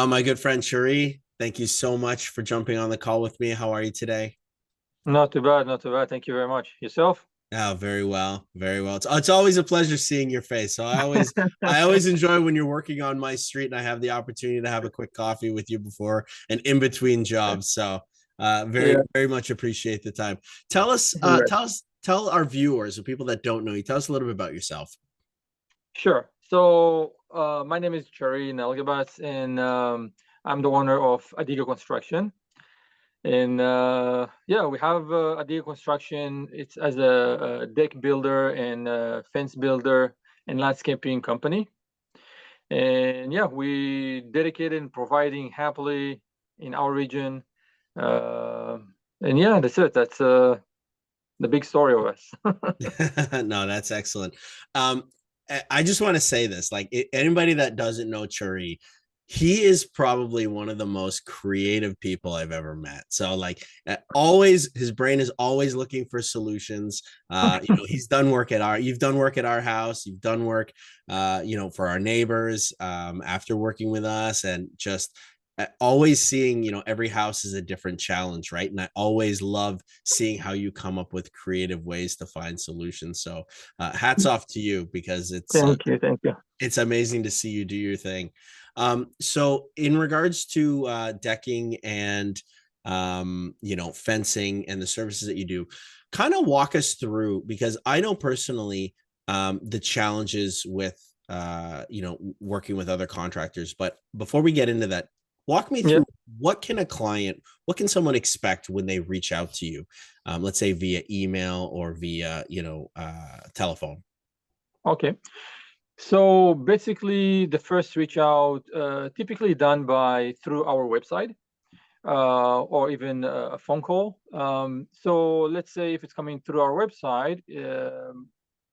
My good friend Cheri, thank you so much for jumping on the call with me. How are you today? Not too bad, not too bad. Thank you very much. Yourself? Oh, very well, very well. It's always a pleasure seeing your face. So I always enjoy when you're working on my street and I have the opportunity to have a quick coffee with you before and in between jobs. So very Yeah, very much appreciate the time. Tell us, right. tell our viewers, the people that don't know you, tell us a little bit about yourself. Sure. So, my name is Cheri Nalgabatz, and I'm the owner of Adiga Construction. And yeah, we have Adiga Construction. It's as a deck builder and fence builder and landscaping company. And yeah, we dedicated in providing happily in our region. Uh, and yeah, that's it. That's the big story of us. No, that's excellent. Um, I just want to say this, like anybody that doesn't know Churi, he is probably one of the most creative people I've ever met. So like always his brain is always looking for solutions. He's done work at you've done work at our house, you've done work for our neighbors after working with us and just always seeing every house is a different challenge, right? And I always love seeing how you come up with creative ways to find solutions. So hats off to you because Thank you, thank you. it's amazing to see you do your thing. So in regards to decking and fencing and the services that you do, kind of walk us through, because I know personally the challenges with working with other contractors. But before we get into that, walk me Yeah. through what can someone expect when they reach out to you, let's say via email or via telephone. Okay. So basically, the first reach out typically done by through our website or even a phone call. So let's say if it's coming through our website,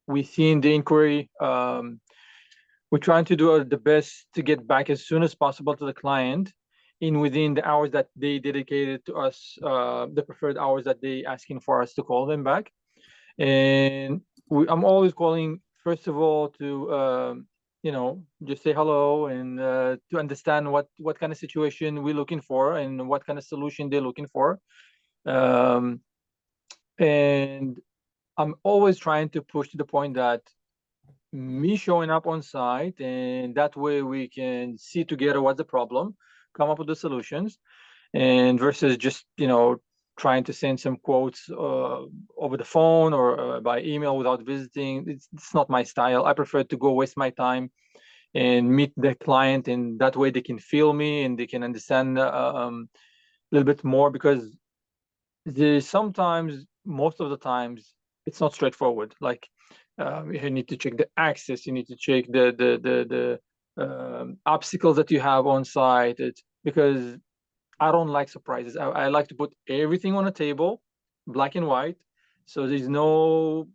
we see in the inquiry. We're trying to do the best to get back as soon as possible to the client in within the hours that they dedicated to us, the preferred hours that they asking for us to call them back. And I'm always calling first of all to just say hello and to understand what kind of situation we're looking for and what kind of solution they're looking for. Um, and I'm always trying to push to the point that me showing up on site, and that way we can see together what's the problem, come up with the solutions, and versus just trying to send some quotes over the phone or by email without visiting. It's not my style. I prefer to go waste my time and meet the client, and that way they can feel me and they can understand a little bit more, because there's sometimes, most of the times, it's not straightforward. Like you need to check the access, you need to check the obstacles that you have on site. It's because I don't like surprises. I like to put everything on a table, black and white, so there's no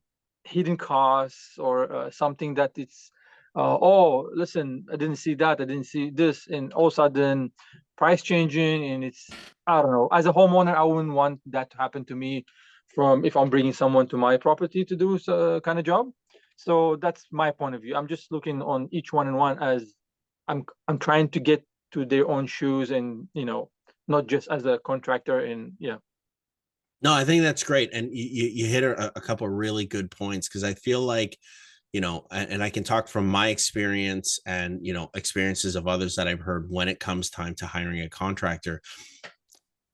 hidden costs or something that it's oh, listen, I didn't see that, I didn't see this, and all of a sudden price changing, and it's, I don't know. As a homeowner, I wouldn't want that to happen to me from if I'm bringing someone to my property to do kind of job. So that's my point of view. I'm just looking on each one and one as I'm trying to get to their own shoes, and not just as a contractor. And yeah. No, I think that's great, and you hit a couple of really good points because I feel like and I can talk from my experience and experiences of others that I've heard when it comes time to hiring a contractor.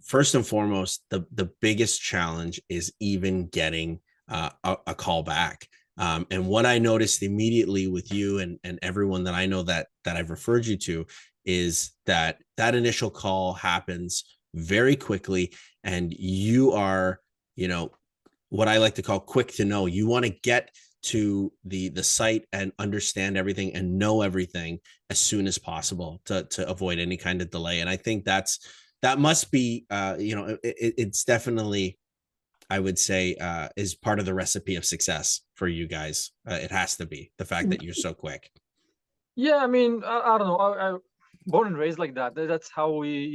First and foremost, the biggest challenge is even getting a call back. And what I noticed immediately with you and everyone that I know that I've referred you to is that initial call happens very quickly, and you are, you know, what I like to call quick to know. You want to get to the site and understand everything and know everything as soon as possible to avoid any kind of delay. And I think that must be it's definitely, I would say, is part of the recipe of success for you guys. It has to be the fact that you're so quick. Yeah, I mean, I don't know. I born and raised like that. That's how we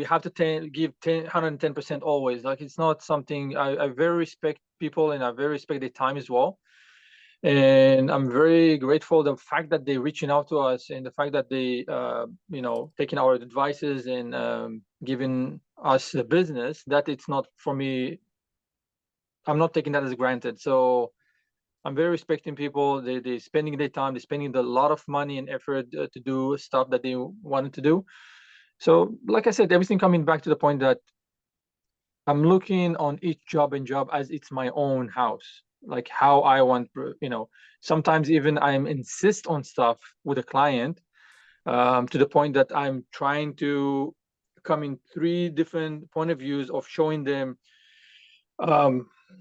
have to give 110% always. Like, it's not something. I very respect people, and I very respect their time as well. And I'm very grateful the fact that they're reaching out to us and the fact that they, taking our advices and giving us the business, that it's not for me. I'm not taking that as granted. So I'm very respecting people. They're spending their time, they're spending a lot of money and effort to do stuff that they wanted to do. So, like I said, everything coming back to the point that I'm looking on each job and job as it's my own house, like how I want, sometimes even I'm insist on stuff with a client to the point that I'm trying to come in three different point of views of showing them,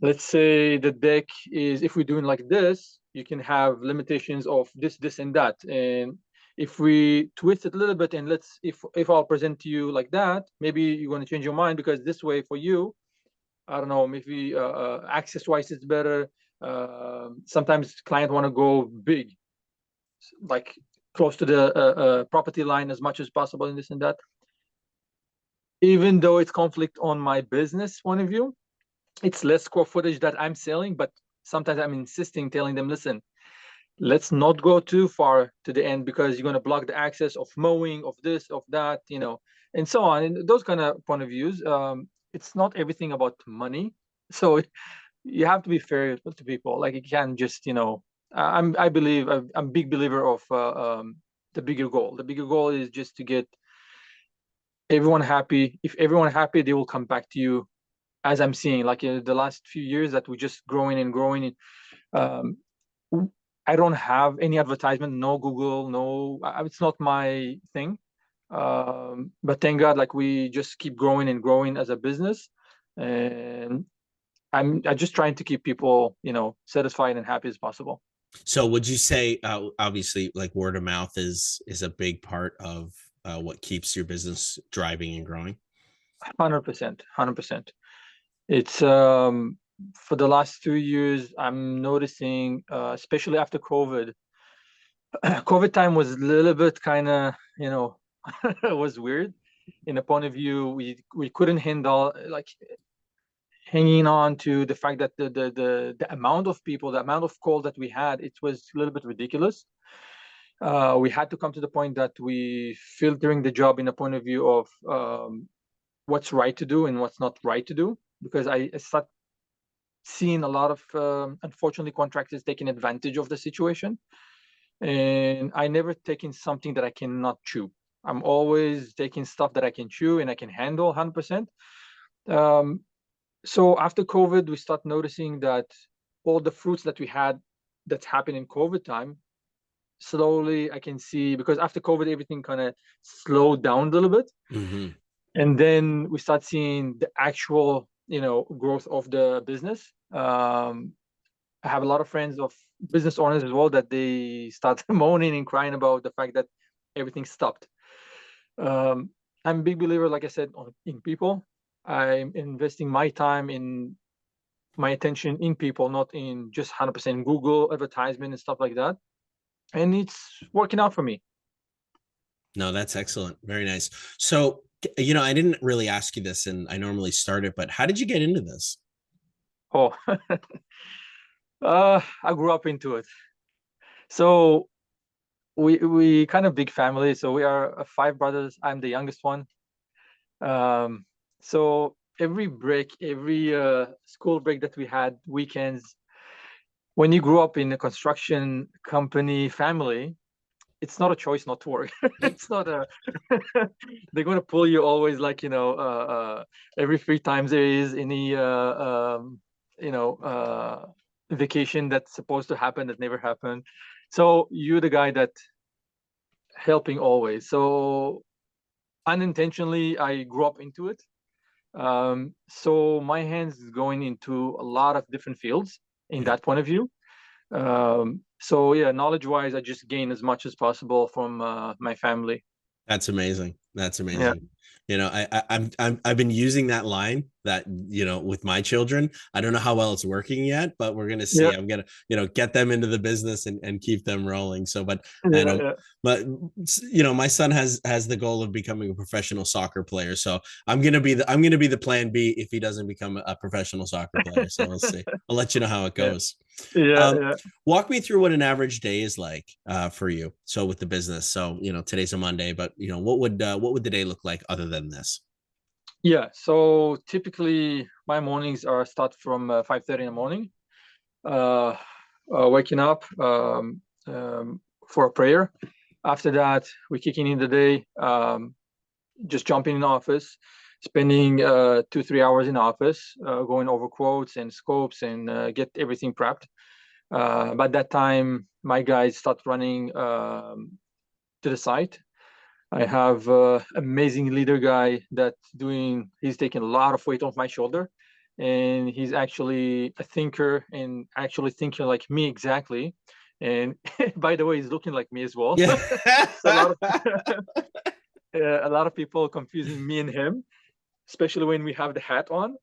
let's say the deck is, if we're doing like this, you can have limitations of this, this, and that. And if we twist it a little bit and if I'll present to you like that, maybe you're going to change your mind because this way for you, I don't know, maybe access wise it's better. Sometimes client want to go big, like close to the property line as much as possible and this and that. Even though it's conflict on my business point of view, it's less square footage that I'm selling, but sometimes I'm insisting, telling them, listen, let's not go too far to the end because you're going to block the access of mowing, of this, of that, and so on. And those kind of point of views. It's not everything about money. So you have to be fair to people. Like you can't just, I believe, I'm a big believer of the bigger goal. The bigger goal is just to get everyone happy. If everyone happy, they will come back to you, as I'm seeing, like the last few years that we're just growing and growing. Um, I don't have any advertisement, no Google, no, it's not my thing. But thank God, like we just keep growing and growing as a business. And I'm just trying to keep people, satisfied and happy as possible. So would you say, obviously, like word of mouth is a big part of what keeps your business driving and growing? 100%, 100%. It's for the last 2 years, I'm noticing, especially after COVID. COVID time was a little bit kind of, it was weird in a point of view. We couldn't handle like hanging on to the fact that the amount of people, the amount of calls that we had, it was a little bit ridiculous. We had to come to the point that we filtering the job in a point of view of what's right to do and what's not right to do, because I start seeing a lot of unfortunately contractors taking advantage of the situation, and I never taking something that I cannot chew. I'm always taking stuff that I can chew and I can handle 100%. So after COVID, we start noticing that all the fruits that we had that's happened in COVID time, slowly I can see, because after COVID, everything kind of slowed down a little bit. Mm-hmm. And then we start seeing the actual, growth of the business. I have a lot of friends of business owners as well that they start moaning and crying about the fact that everything stopped. I'm a big believer, like I said, in people. I'm investing my time in my attention in people, not in just 100% Google advertisement and stuff like that. And it's working out for me. No, that's excellent. Very nice. So, I didn't really ask you this, and I normally start it, but how did you get into this? Oh, I grew up into it. So we kind of big family. So we are five brothers. I'm the youngest one. Um, so every break, every school break that we had, weekends, when you grew up in a construction company family, it's not a choice not to work. It's not a they're going to pull you always, like, every 3 times there is any you know uh vacation that's supposed to happen that never happened. So you're the guy that helping always. So unintentionally I grew up into it. So my hands is going into a lot of different fields in Yeah, that point of view. So yeah, knowledge wise, I just gain as much as possible from my family. that's amazing. That's Yeah. amazing. I've been using that line that, with my children. I don't know how well it's working yet, but we're gonna see. Yeah, I'm gonna, get them into the business and keep them rolling. So, but I yeah, know, yeah. but my son has the goal of becoming a professional soccer player. So I'm gonna be the plan B if he doesn't become a professional soccer player. So we'll see. I'll let you know how it Yeah, goes. yeah, Um, yeah. Walk me through what an average day is like for you. So with the business, so today's a Monday, but what would the day look like other than this? Yeah, so typically my mornings are start from 5:30 in the morning. Uh, Waking up for a prayer. After that, we're kicking in the day, just jumping in office, spending 2 3 hours in office, going over quotes and scopes and get everything prepped. By that time, my guys start running to the site. I have amazing leader guy he's taking a lot of weight off my shoulder, and he's actually a thinker and actually thinking like me exactly. And by the way, he's looking like me as well. Yeah. So a lot of people confusing me and him, especially when we have the hat on.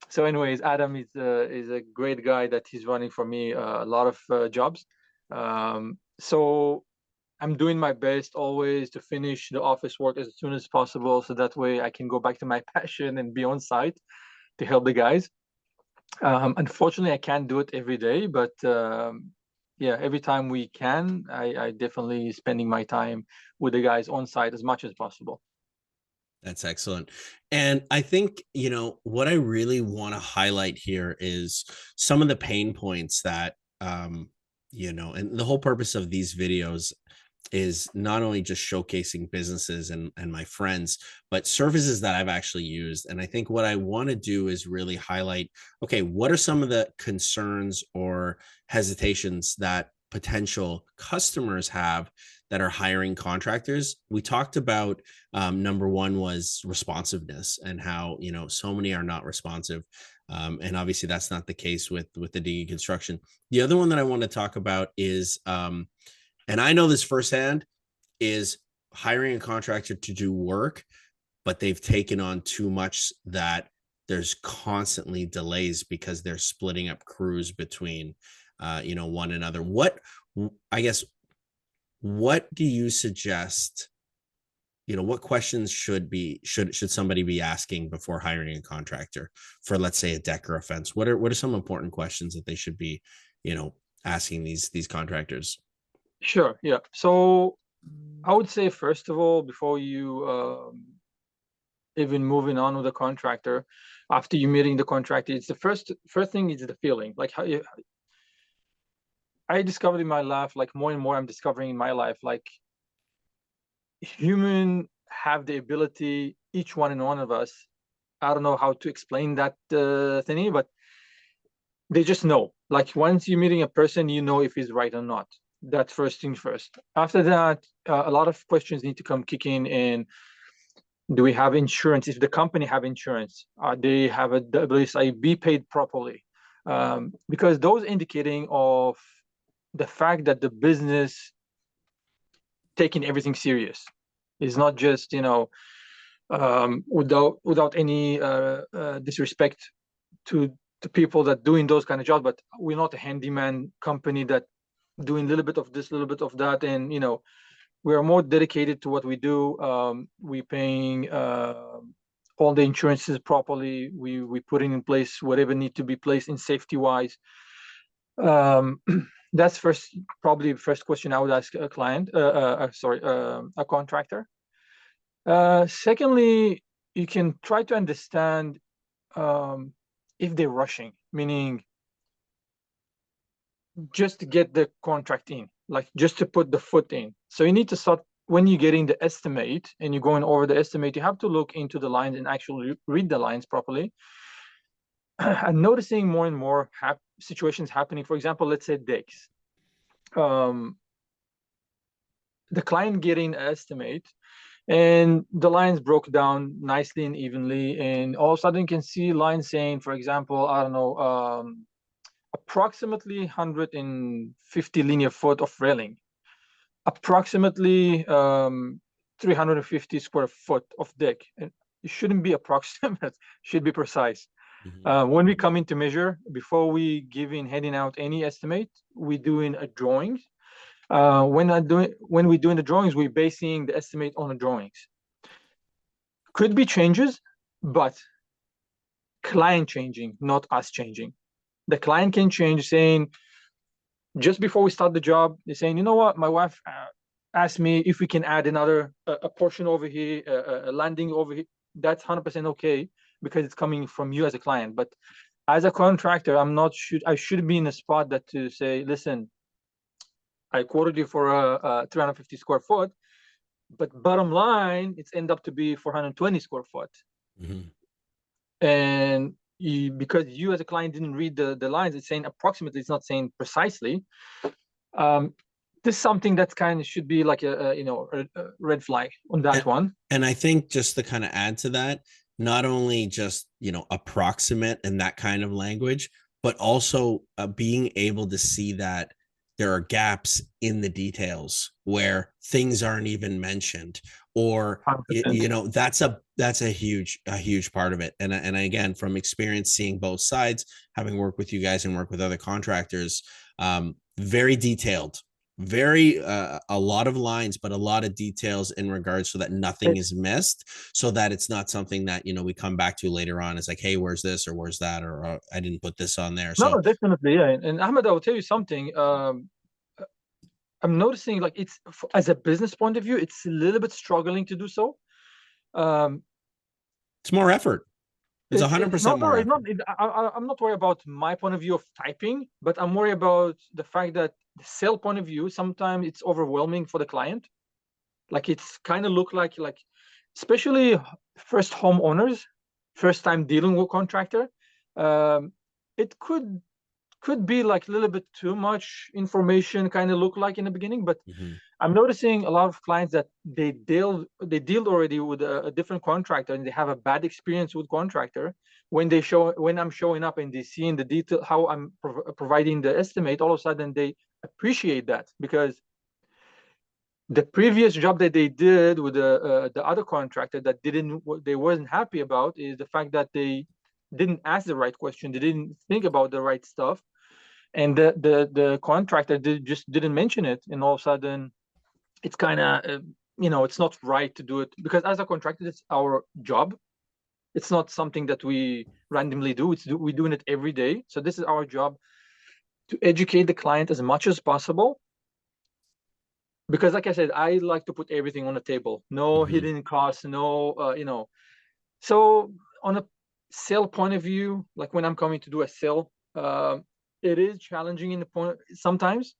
So, anyways, Adam is a great guy that he's running for me a lot of jobs. So I'm doing my best always to finish the office work as soon as possible, so that way I can go back to my passion and be on site to help the guys. Unfortunately, I can't do it every day, but yeah, every time we can, I definitely spending my time with the guys on site as much as possible. That's excellent. And I think, what I really want to highlight here is some of the pain points that, and the whole purpose of these videos is not only just showcasing businesses and my friends, but services that I've actually used. And I think what I want to do is really highlight, okay, what are some of the concerns or hesitations that potential customers have that are hiring contractors? We talked about number one was responsiveness and how, so many are not responsive. And obviously that's not the case with the Adiga Construction. The other one that I want to talk about is, and I know this firsthand, is hiring a contractor to do work, but they've taken on too much that there's constantly delays because they're splitting up crews between, one another. I guess, what do you suggest? What questions should somebody be asking before hiring a contractor for, let's say, a deck or a fence? What are some important questions that they should be, asking these contractors? Sure, yeah. So I would say first of all, before you even moving on with the contractor, after you meeting the contractor, it's the first thing is the feeling. Like how I discovered in my life, like more and more I'm discovering in my life, like human have the ability, each one and one of us. I don't know how to explain that thingy, but they just know. Like once you're meeting a person, you know if he's right or not. That's first thing first. After that, a lot of questions need to come kick in. And do we have insurance? If the company have insurance, they have a WSI be paid properly? Because those indicating of the fact that the business taking everything serious is not just without any disrespect to the people that doing those kind of jobs, but we're not a handyman company that doing a little bit of this, a little bit of that, and we are more dedicated to what we do. We paying all the insurances properly. We putting in place whatever need to be placed in safety wise. Um, that's probably the first question I would ask a client. Sorry, a contractor. Secondly, you can try to understand if they're rushing, meaning just to get the contract in, like just to put the foot in. So you need to start when you're getting the estimate and you're going over the estimate, you have to look into the lines and actually read the lines properly. And noticing more and more situations happening. For example, let's say decks. The client getting an estimate and the lines broke down nicely and evenly, and all of a sudden you can see lines saying, for example, I don't know, approximately 150 linear foot of railing, approximately 350 square foot of deck, and it shouldn't be approximate, should be precise. When we come in to measure, before we handing out any estimate, we doing a drawings. When we're doing the drawings, we're basing the estimate on the drawings. Could be changes, but client changing, not us changing. The client can change, saying, just before we start the job, they're saying, you know what, my wife asked me if we can add another a portion over here, a landing over here. That's 100% okay, because it's coming from you as a client. But as a contractor, I should be in a spot that to say, listen, I quoted you for a 350 square foot, but bottom line, it's end up to be 420 square foot. And because you as a client didn't read the lines, it's saying approximately, it's not saying precisely. This is something that kind of should be like a red flag on that one. And I think just to kind of add to that, not only just, approximate and that kind of language, but also being able to see that there are gaps in the details where things aren't even mentioned, or 100%. That's a huge part of it. And again, from experience, seeing both sides, having worked with you guys and work with other contractors, very detailed, very a lot of lines, but a lot of details in regards so that nothing is missed, so that it's not something that we come back to later on. It's like, hey, where's this, or where's that, or I didn't put this on there. No, definitely, yeah. And Ahmed, I will tell you something. I'm noticing, like, it's as a business point of view, it's a little bit struggling to do so. It's more effort. It's 100% more effort. I'm not worried about my point of view of typing, but I'm worried about the fact that the sale point of view, sometimes it's overwhelming for the client. Like, it's kind of look like especially first homeowners, first time dealing with contractor, it could be like a little bit too much information, kind of look like in the beginning. But I'm noticing a lot of clients that they deal already with a different contractor, and they have a bad experience with contractor. When I'm showing up and they see in the detail how I'm providing the estimate, all of a sudden they appreciate that, because the previous job that they did with the other contractor that they wasn't happy about is the fact that they didn't ask the right question, they didn't think about the right stuff, and the contractor just didn't mention it, and all of a sudden it's kind of it's not right to do it, because as a contractor, it's our job. It's not something that we randomly do. We're doing it every day. So this is our job, to educate the client as much as possible. Because, like I said, I like to put everything on the table. No hidden costs, no, So on a sale point of view, like when I'm coming to do a sale, it is challenging in the point sometimes,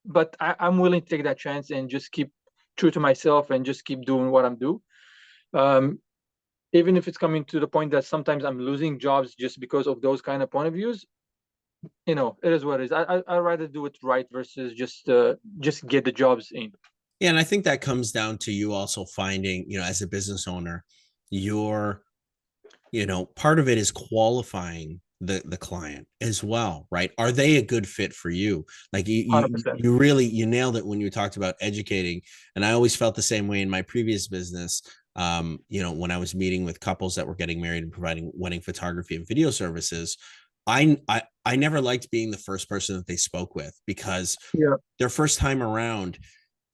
but I'm willing to take that chance and just keep true to myself and just keep doing what I'm doing. Even if it's coming to the point that sometimes I'm losing jobs just because of those kind of point of views, it is what it is. I'd rather do it right versus just get the jobs in. Yeah, and I think that comes down to you also finding, as a business owner, your, part of it is qualifying the client as well, right? Are they a good fit for you? Like you 100%. you nailed it when you talked about educating. And I always felt the same way in my previous business. When I was meeting with couples that were getting married and providing wedding photography and video services, I never liked being the first person that they spoke with, because their first time around,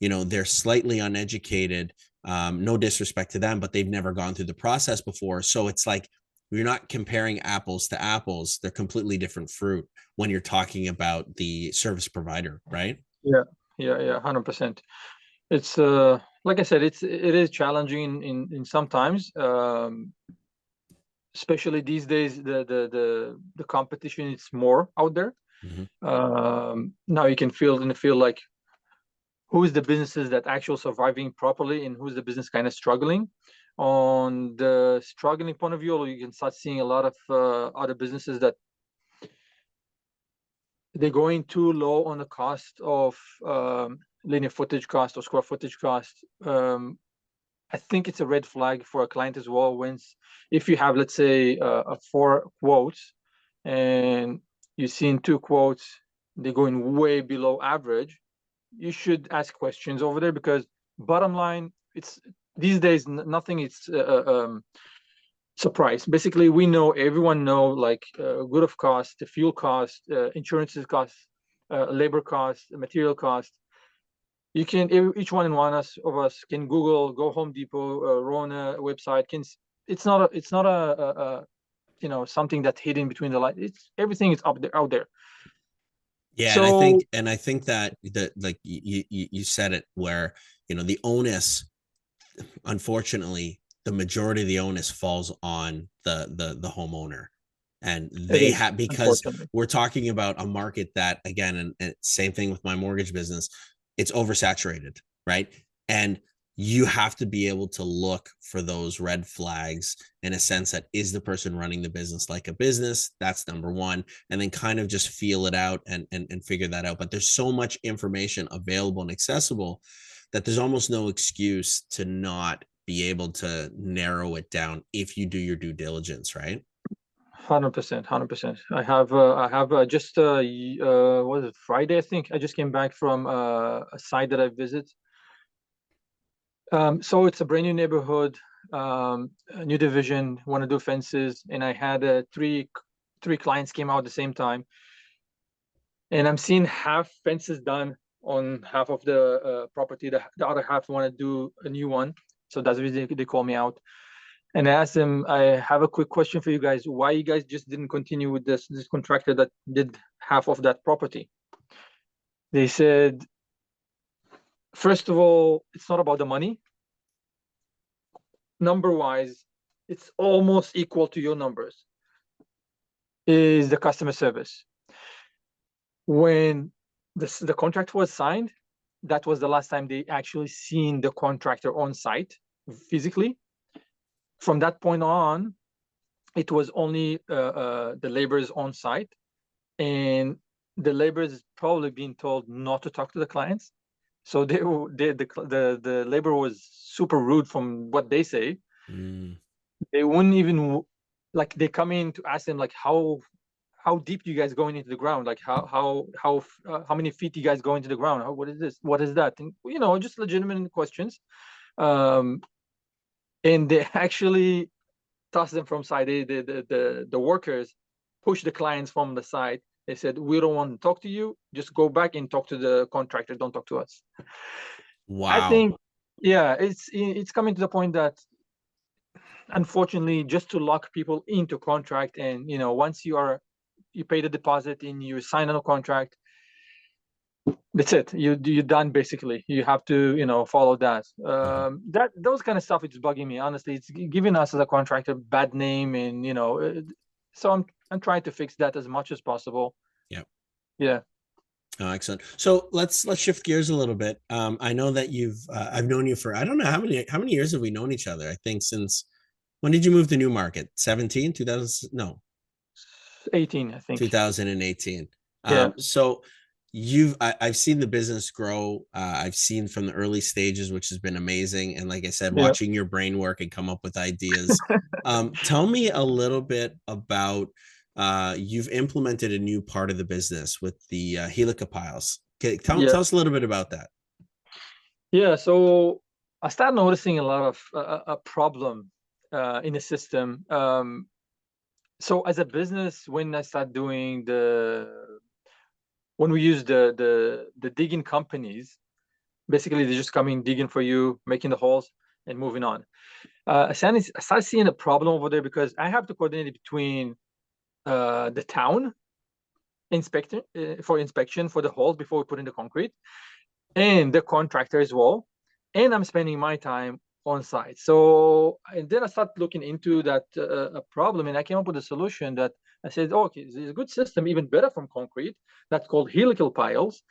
they're slightly uneducated. No disrespect to them, but they've never gone through the process before. So it's like, you're not comparing apples to apples. They're completely different fruit when you're talking about the service provider, right? Yeah, 100%. It's like I said, it is challenging in sometimes, especially these days. The competition is more out there. Now you can feel like who is the businesses that actually surviving properly, and who's the business kind of struggling. On the struggling point of view, you can start seeing a lot of other businesses that they're going too low on the cost of linear footage cost or square footage cost. I think it's a red flag for a client as well. If you have, let's say, 4 quotes, and you've seen 2 quotes, they're going way below average, you should ask questions over there, because bottom line, it's these days nothing is surprise. Basically, we know, everyone know, like good of cost, the fuel cost, insurances cost, labor cost, material cost. You can, each one of us can Google, go Home Depot, Rona website. It's not a something that's hidden between the lines. It's everything is up there, out there. Yeah, So and I think that like you said it, where the onus, unfortunately, the majority of the onus falls on the homeowner, and it they is, have, because unfortunately. we're talking about a market that, again, and same thing with my mortgage business, it's oversaturated, right? And you have to be able to look for those red flags, in a sense that, is the person running the business like a business? That's number one. And then kind of just feel it out and figure that out. But there's so much information available and accessible that there's almost no excuse to not be able to narrow it down if you do your due diligence, right? 100%, 100%. I have just was it Friday? I think I just came back from a site that I visit. So it's a brand new neighborhood, a new division, want to do fences, and I had three clients came out at the same time, and I'm seeing half fences done on half of the property. The other half want to do a new one, so that's the reason they call me out. And I asked them, I have a quick question for you guys. Why you guys just didn't continue with this contractor that did half of that property? They said, first of all, it's not about the money. Number wise, it's almost equal to your numbers. Is the customer service. When the contract was signed, that was the last time they actually seen the contractor on site physically. From that point on, it was only the laborers on site, and the laborers probably being told not to talk to the clients. So the labor was super rude from what they say. Mm. They wouldn't even, like, they come in to ask them, like, how deep do you guys going into the ground? Like how many feet you guys go into the ground? What is this? What is that? And, just legitimate questions. And they actually toss them from side. The workers push the clients from the side. They said, we don't want to talk to you. Just go back and talk to the contractor. Don't talk to us. I Wow. think, yeah, it's coming to the point that, unfortunately, just to lock people into contract, and once you pay the deposit and you sign on a contract, that's it. You're done, basically. You have to follow that. Mhm. Those kind of stuff is bugging me, honestly. It's giving us as a contractor bad name, and so I'm trying to fix that as much as possible. Yeah. Yeah. Oh, excellent. So let's shift gears a little bit. I know that I've known you for, I don't know how many years have we known each other? I think since, when did you move to Newmarket? 17, 2000? No, 18, I think. 2018. Yeah. So I've seen the business grow. I've seen from the early stages, which has been amazing. And like I said, Yeah. watching your brain work and come up with ideas. Tell me a little bit about, you've implemented a new part of the business with the helica piles. Okay, tell Yes. us a little bit about that. Yeah. So I started noticing a lot of a problem in the system. So as a business, when I start doing when we use the digging companies, basically they're just coming digging for you, making the holes, and moving on. I started seeing a problem over there because I have to coordinate between the town inspector for inspection for the holes before we put in the concrete, and the contractor as well. And I'm spending my time on site. So, and then I started looking into that problem, and I came up with a solution that I said, oh, okay, there's a good system, even better from concrete, that's called helical piles.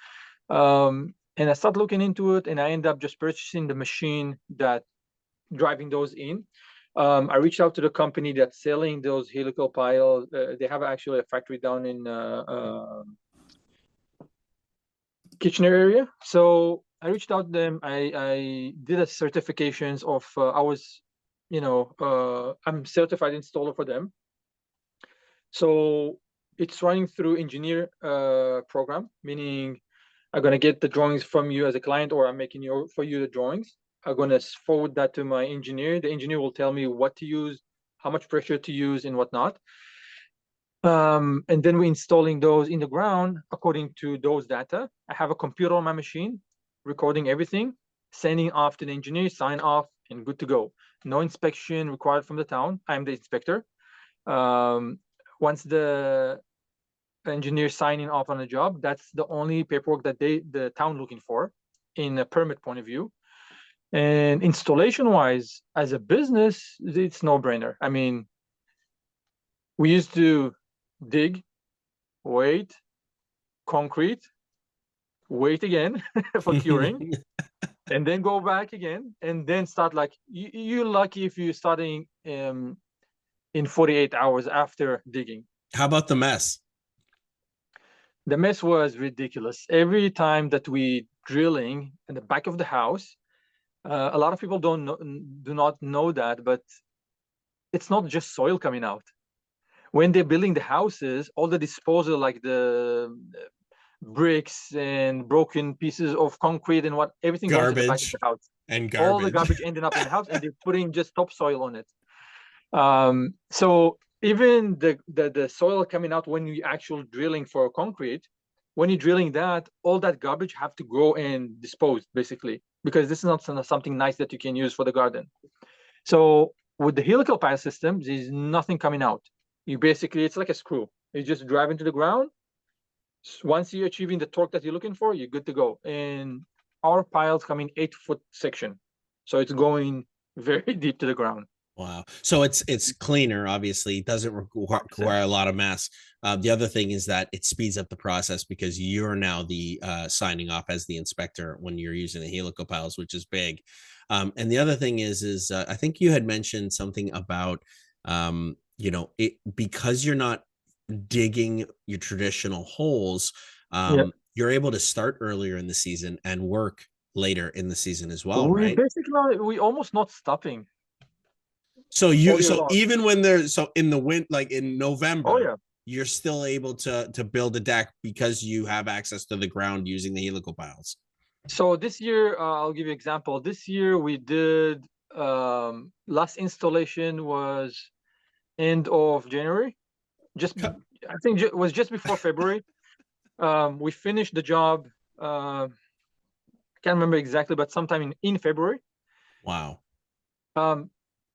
And I started looking into it, and I ended up just purchasing the machine that driving those in. I reached out to the company that's selling those helical piles. They have actually a factory down in Kitchener area. So I reached out to them. I did a certifications of I'm certified installer for them. So it's running through engineer program, meaning I'm gonna get the drawings from you as a client, or I'm making for you the drawings. I'm gonna forward that to my engineer. The engineer will tell me what to use, how much pressure to use, and whatnot. And then we're installing those in the ground according to those data. I have a computer on my machine recording everything, sending off to the engineer, sign off, and good to go. No inspection required from the town. I'm the inspector. Once the engineer signing off on a job, that's the only paperwork that the town looking for in a permit point of view. And installation wise, as a business, it's no brainer. I mean, we used to dig, wait, concrete, wait again for curing, and then go back again, and then start like you're lucky if you're starting in 48 hours after digging. How about the mess? The mess was ridiculous. Every time that we drilling in the back of the house, a lot of people do not know that, but it's not just soil coming out. When they're building the houses, all the disposal, like the bricks and broken pieces of concrete and everything going to the back of Garbage the house. and All the garbage. garbage ending up in the house, and they're putting just topsoil on it. So even the soil coming out when you actual drilling for concrete, when you're drilling that, all that garbage have to go and disposed basically, because this is not something nice that you can use for the garden. So with the helical pile system, there's nothing coming out. You basically, it's like a screw. You just drive into the ground. Once you're achieving the torque that you're looking for, you're good to go. And our piles come in 8-foot section, so it's going very deep to the ground. Wow. So it's cleaner, obviously. It doesn't require a lot of mass. The other thing is that it speeds up the process because you're now the signing off as the inspector when you're using the helical piles, which is big. And the other thing is I think you had mentioned something about it because you're not digging your traditional holes. Yeah. You're able to start earlier in the season and work later in the season as well, We right? basically we almost not stopping all year So long. even when there's in the wind, like in Oh November, yeah. you're still able to build a deck because you have access to the ground using the helical piles. So this year, I'll give you an example. This year we did last installation was end of January. I think it was just before February. We finished the job. Can't remember exactly, but sometime in February. Wow.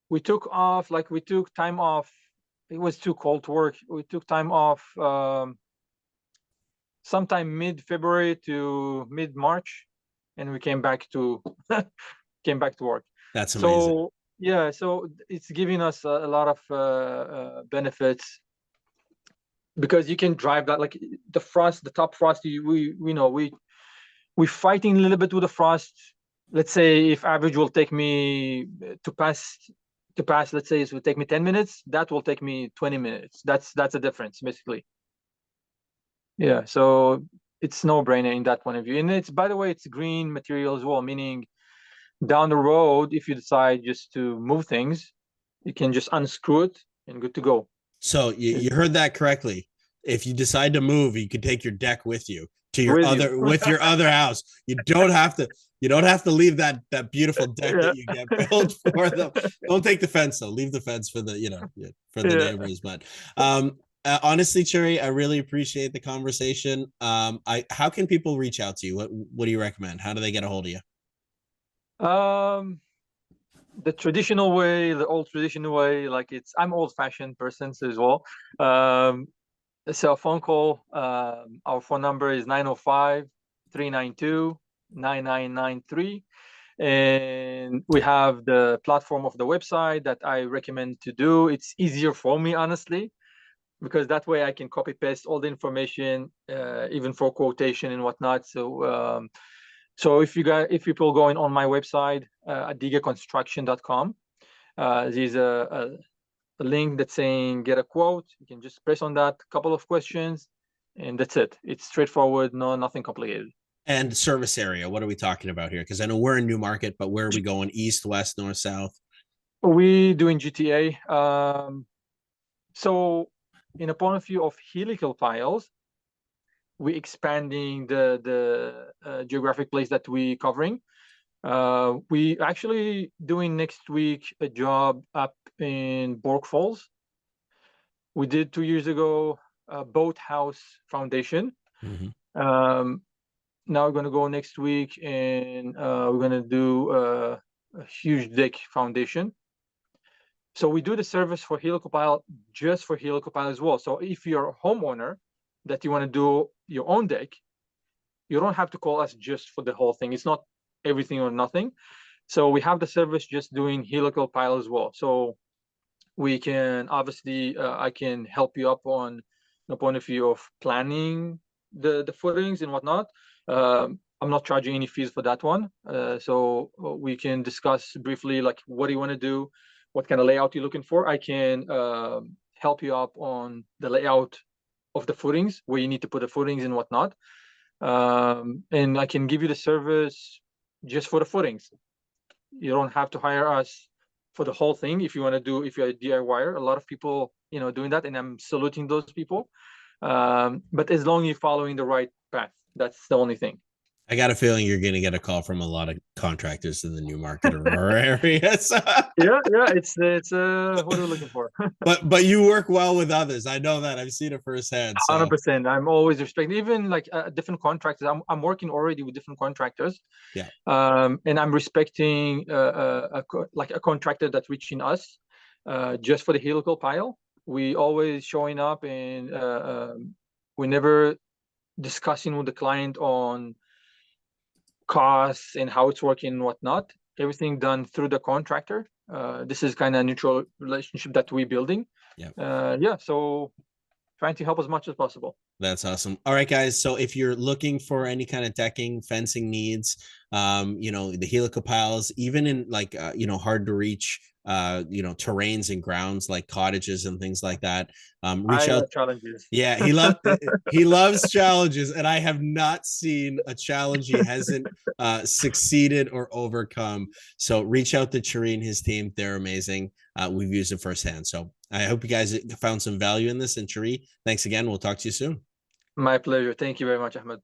We took off, like we took time off. It was too cold to work. We took time off sometime mid-February to mid-March, and we came back to work. That's amazing. So yeah, so it's giving us a lot of benefits because you can drive that, like the frost, the top frost. We're fighting a little bit with the frost. Let's say if average will take me to pass. Let's say it will take me 10 minutes. That will take me 20 minutes. That's a difference basically. Yeah, so it's no brainer in that point of view. And it's, by the way, it's green material as well, meaning down the road, if you decide just to move things, you can just unscrew it and good to go. So you heard that correctly. If you decide to move, you can take your deck with you to your With you. with your other house. You don't have to leave that beautiful deck Yeah. that you get built for them. Don't take the fence though. Leave the fence for the for the Yeah. neighbors. But honestly, Cheri, I really appreciate the conversation. How can people reach out to you? What do you recommend? How do they get a hold of you? The traditional way, the old traditional way, like I'm old-fashioned person as well. So a phone call, our phone number is 905-392-9993. And we have the platform of the website that I recommend to do. It's easier for me, honestly, because that way I can copy paste all the information, even for quotation and whatnot. So if people going on my website, adigaconstruction.com, there's a link that's saying get a quote. You can just press on that, couple of questions, and that's it. It's straightforward, nothing complicated. And service area, what are we talking about here? Because I know we're in Newmarket, but where are we going? East, west, north, south? We doing GTA. So in a point of view of helical piles, we expanding the geographic place that we covering. We actually doing next week a job up in Bork Falls. We did 2 years ago a boathouse foundation. Mhm. Um, Now we're gonna go next week and we're gonna do a huge deck foundation. So we do the service for helicopile just for helicopile as well. So if you're a homeowner that you want to do your own deck, you don't have to call us just for the whole thing. It's not everything or nothing. So we have the service just doing helical pile as well. So we can obviously I can help you up on the point of view of planning the footings and whatnot. I'm not charging any fees for that one. So we can discuss briefly like what do you want to do, what kind of layout you're looking for. I can help you up on the layout of the footings, where you need to put the footings and whatnot. And I can give you the service just for the footings. You don't have to hire us for the whole thing if you want to do, if you're a DIYer. A lot of people, doing that, and I'm saluting those people. But as long as you're following the right path, that's the only thing. I got a feeling you're going to get a call from a lot of contractors in the Newmarket Aurora area. So. Yeah, it's what are we looking for? But you work well with others. I know that. I've seen it firsthand. So 100%. I'm always respecting, even like different contractors. I'm working already with different contractors. yeah, And I'm respecting like a contractor that's reaching us just for the helical pile. We always showing up, and we never discussing with the client on costs and how it's working and whatnot. Everything done through the contractor. This is kind of a neutral relationship that we're building. yeah. Yeah, so trying to help as much as possible. That's awesome. All right, guys. So if you're looking for any kind of decking, fencing needs, the helical piles, even in like, hard to reach, terrains and grounds like cottages and things like that, reach I out. love challenges. Yeah, he loves challenges, and I have not seen a challenge he hasn't succeeded or overcome. So reach out to Cheri and his team; they're amazing. We've used it firsthand. So I hope you guys found some value in this. And Cheri, thanks again. We'll talk to you soon. My pleasure. Thank you very much, Ahmed.